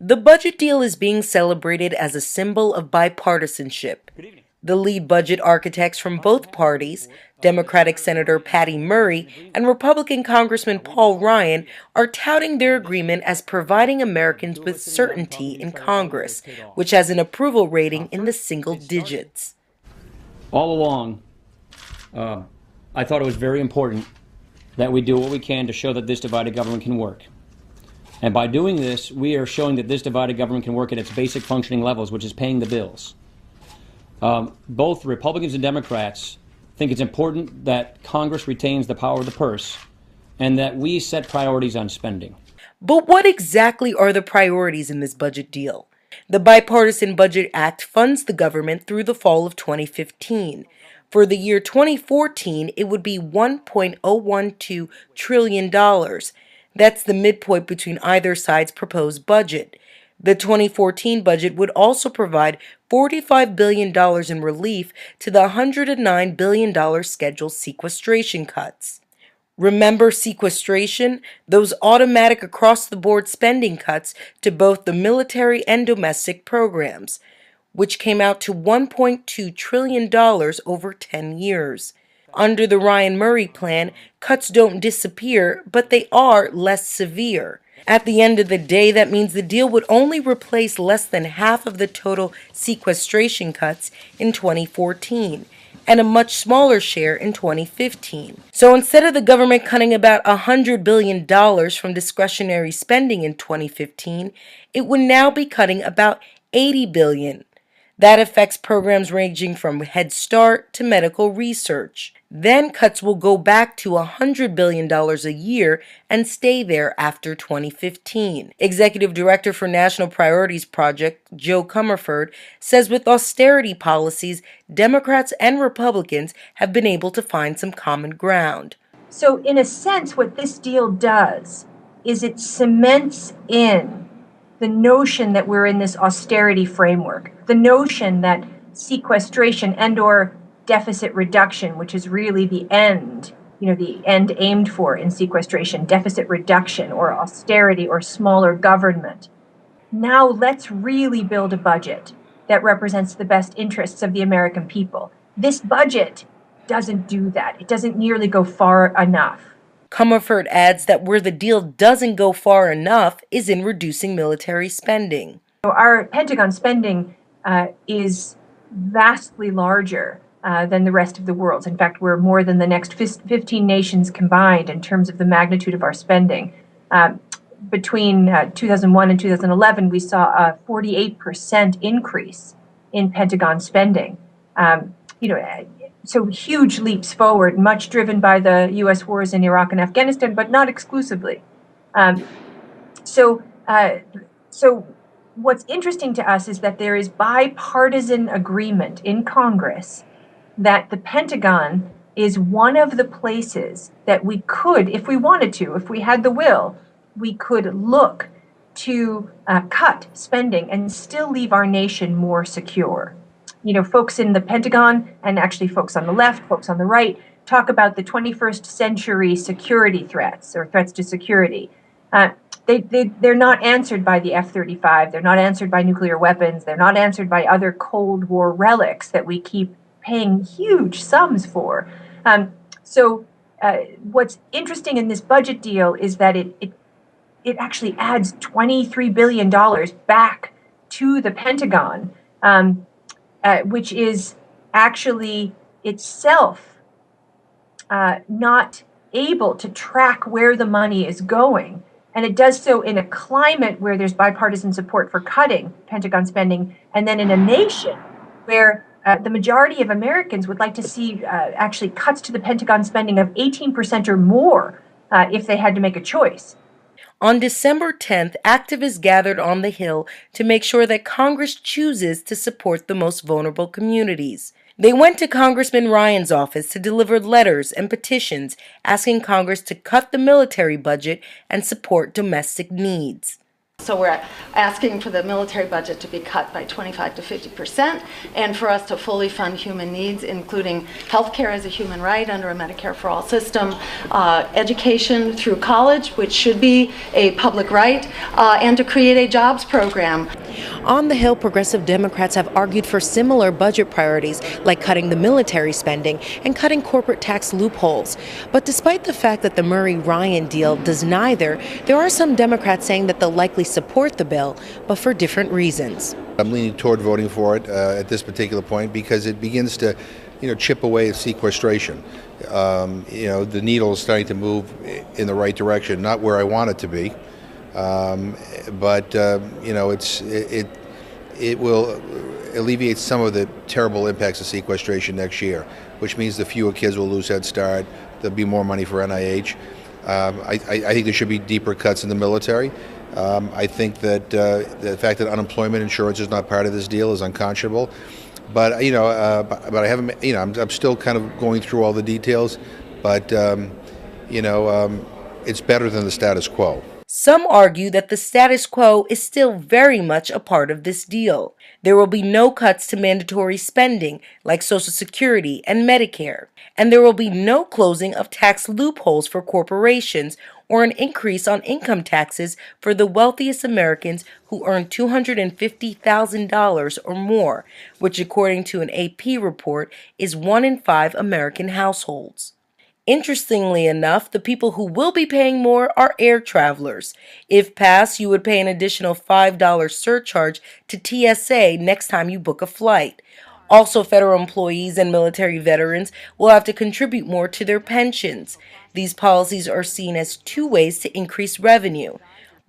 The budget deal is being celebrated as a symbol of bipartisanship. The lead budget architects from both parties, Democratic Senator Patty Murray and Republican Congressman Paul Ryan, are touting their agreement as providing Americans with certainty in Congress, which has an approval rating in the single digits. All along, I thought it was very important that we do what we can to show that this divided government can work. And by doing this, we are showing that this divided government can work at its basic functioning levels, which is paying the bills. Both Republicans and Democrats think it's important that Congress retains the power of the purse and that we set priorities on spending. But what exactly are the priorities in this budget deal? The Bipartisan Budget Act funds the government through the fall of 2015. For the year 2014, it would be $1.012 trillion. That's the midpoint between either side's proposed budget. The 2014 budget would also provide $45 billion in relief to the $109 billion scheduled sequestration cuts. Remember sequestration? Those automatic across-the-board spending cuts to both the military and domestic programs, which came out to $1.2 trillion over 10 years. Under the Ryan-Murray plan, cuts don't disappear, but they are less severe. At the end of the day, that means the deal would only replace less than half of the total sequestration cuts in 2014 and a much smaller share in 2015. So instead of the government cutting about $100 billion from discretionary spending in 2015, it would now be cutting about $80 billion. That affects programs ranging from Head Start to medical research. Then cuts will go back to $100 billion a year and stay there after 2015. Executive Director for National Priorities Project, Joe Comerford, says with austerity policies, Democrats and Republicans have been able to find some common ground. So in a sense, what this deal does is it cements in the notion that we're in this austerity framework, the notion that sequestration and/or deficit reduction, which is really the end, the end aimed for in sequestration, deficit reduction or austerity or smaller government. Now let's really build a budget that represents the best interests of the American people. This budget doesn't do that. It doesn't nearly go far enough. Comerford adds that where the deal doesn't go far enough is in reducing military spending. So our Pentagon spending is vastly larger than the rest of the world. In fact, we're more than the next 15 nations combined in terms of the magnitude of our spending. Between 2001 and 2011, we saw a 48% increase in Pentagon spending. So huge leaps forward, much driven by the U.S. wars in Iraq and Afghanistan, but not exclusively. So what's interesting to us is that there is bipartisan agreement in Congress that the Pentagon is one of the places that we could, if we wanted to, if we had the will, we could look to cut spending and still leave our nation more secure. Folks in the Pentagon, and actually folks on the left, folks on the right, talk about the 21st century security threats or threats to security. They're not answered by the F-35. They're not answered by nuclear weapons. They're not answered by other Cold War relics that we keep paying huge sums for. What's interesting in this budget deal is that it actually adds $23 billion back to the Pentagon, which is actually itself not able to track where the money is going. And it does so in a climate where there's bipartisan support for cutting Pentagon spending, and then in a nation where the majority of Americans would like to see actually cuts to the Pentagon spending of 18% or more if they had to make a choice. On December 10th, activists gathered on the Hill to make sure that Congress chooses to support the most vulnerable communities. They went to Congressman Ryan's office to deliver letters and petitions asking Congress to cut the military budget and support domestic needs. So we're asking for the military budget to be cut by 25 to 50%, and for us to fully fund human needs, including healthcare as a human right under a Medicare for All system, education through college, which should be a public right, and to create a jobs program. On the Hill, progressive Democrats have argued for similar budget priorities, like cutting the military spending and cutting corporate tax loopholes. But despite the fact that the Murray-Ryan deal does neither, there are some Democrats saying that they'll likely support the bill, but for different reasons. I'm leaning toward voting for it at this particular point because it begins to, chip away at sequestration. The needle is starting to move in the right direction, not where I want it to be. But it will alleviate some of the terrible impacts of sequestration next year, which means the fewer kids will lose Head Start. There'll be more money for NIH. I think there should be deeper cuts in the military. I think that the fact that unemployment insurance is not part of this deal is unconscionable. But but I haven't. I'm still kind of going through all the details. But it's better than the status quo. Some argue that the status quo is still very much a part of this deal. There will be no cuts to mandatory spending like Social Security and Medicare, and there will be no closing of tax loopholes for corporations or an increase on income taxes for the wealthiest Americans who earn $250,000 or more, which according to an AP report is 1 in 5 American households. Interestingly enough, the people who will be paying more are air travelers. If passed, you would pay an additional $5 surcharge to TSA next time you book a flight. Also, federal employees and military veterans will have to contribute more to their pensions. These policies are seen as two ways to increase revenue.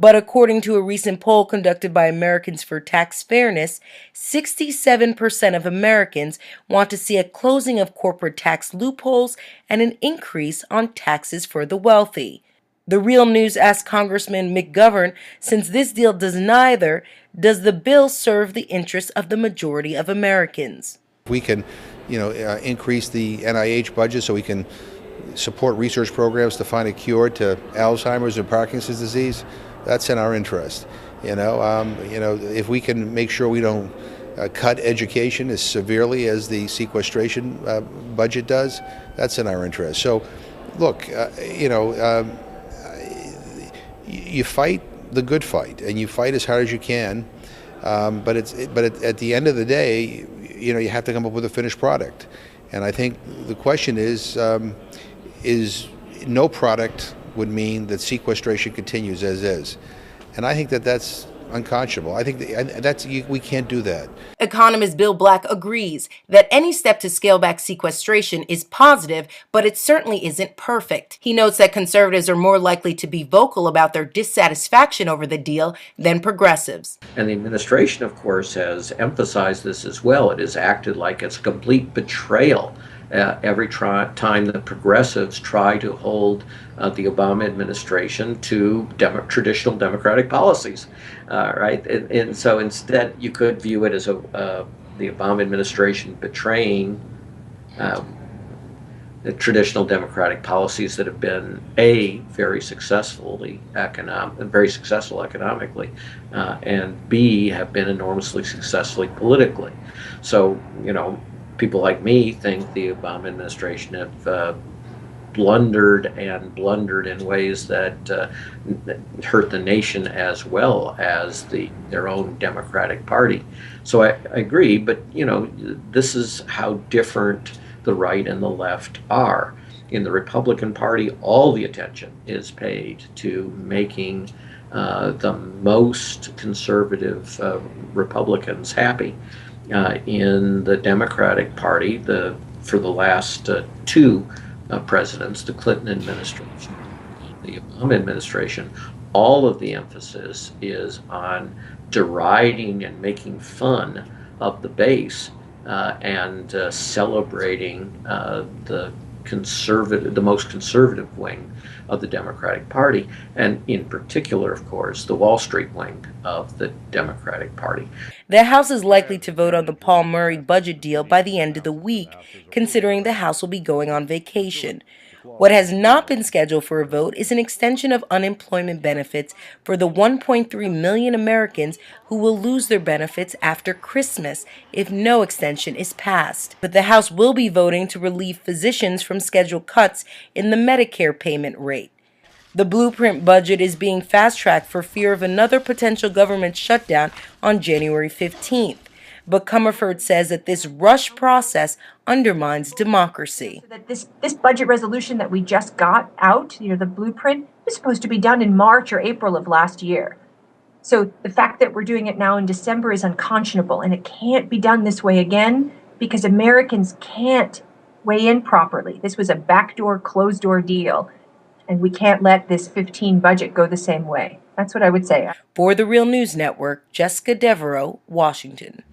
But according to a recent poll conducted by Americans for Tax Fairness, 67% of Americans want to see a closing of corporate tax loopholes and an increase on taxes for the wealthy. The Real News asked Congressman McGovern, since this deal does neither, does the bill serve the interests of the majority of Americans? We can, increase the NIH budget so we can support research programs to find a cure to Alzheimer's and Parkinson's disease. That's in our interest. If we can make sure we don't cut education as severely as the sequestration budget does, that's in our interest. So, look, you fight the good fight, and you fight as hard as you can. But at the end of the day, you have to come up with a finished product. And I think the question is no product would mean that sequestration continues as is. And I think that that's unconscionable. I think we can't do that. Economist Bill Black agrees that any step to scale back sequestration is positive, but it certainly isn't perfect. He notes that conservatives are more likely to be vocal about their dissatisfaction over the deal than progressives. And the administration, of course, has emphasized this as well. It has acted like it's a complete betrayal every time the progressives try to hold the Obama administration to traditional Democratic policies, right? And so instead, you could view it as the Obama administration betraying the traditional Democratic policies that have been very successful economically, and B, have been enormously successfully politically. So, people like me think the Obama administration have blundered in ways that hurt the nation as well as their own Democratic Party. So I agree, but this is how different the right and the left are. In the Republican Party, all the attention is paid to making the most conservative Republicans happy. In the Democratic Party, for the last two presidents, the Clinton administration, the Obama administration, all of the emphasis is on deriding and making fun of the base and celebrating the most conservative wing of the Democratic Party, and in particular, of course, the Wall Street wing of the Democratic Party. The House is likely to vote on the Paul Murray budget deal by the end of the week, considering the House will be going on vacation. What has not been scheduled for a vote is an extension of unemployment benefits for the 1.3 million Americans who will lose their benefits after Christmas if no extension is passed. But the House will be voting to relieve physicians from scheduled cuts in the Medicare payment rate. The blueprint budget is being fast-tracked for fear of another potential government shutdown on January 15th. But Comerford says that this rush process undermines democracy. That this budget resolution that we just got out, the blueprint, was supposed to be done in March or April of last year. So the fact that we're doing it now in December is unconscionable, and it can't be done this way again because Americans can't weigh in properly. This was a backdoor, closed-door deal, and we can't let this 15 budget go the same way. That's what I would say. For the Real News Network, Jessica Devereaux, Washington.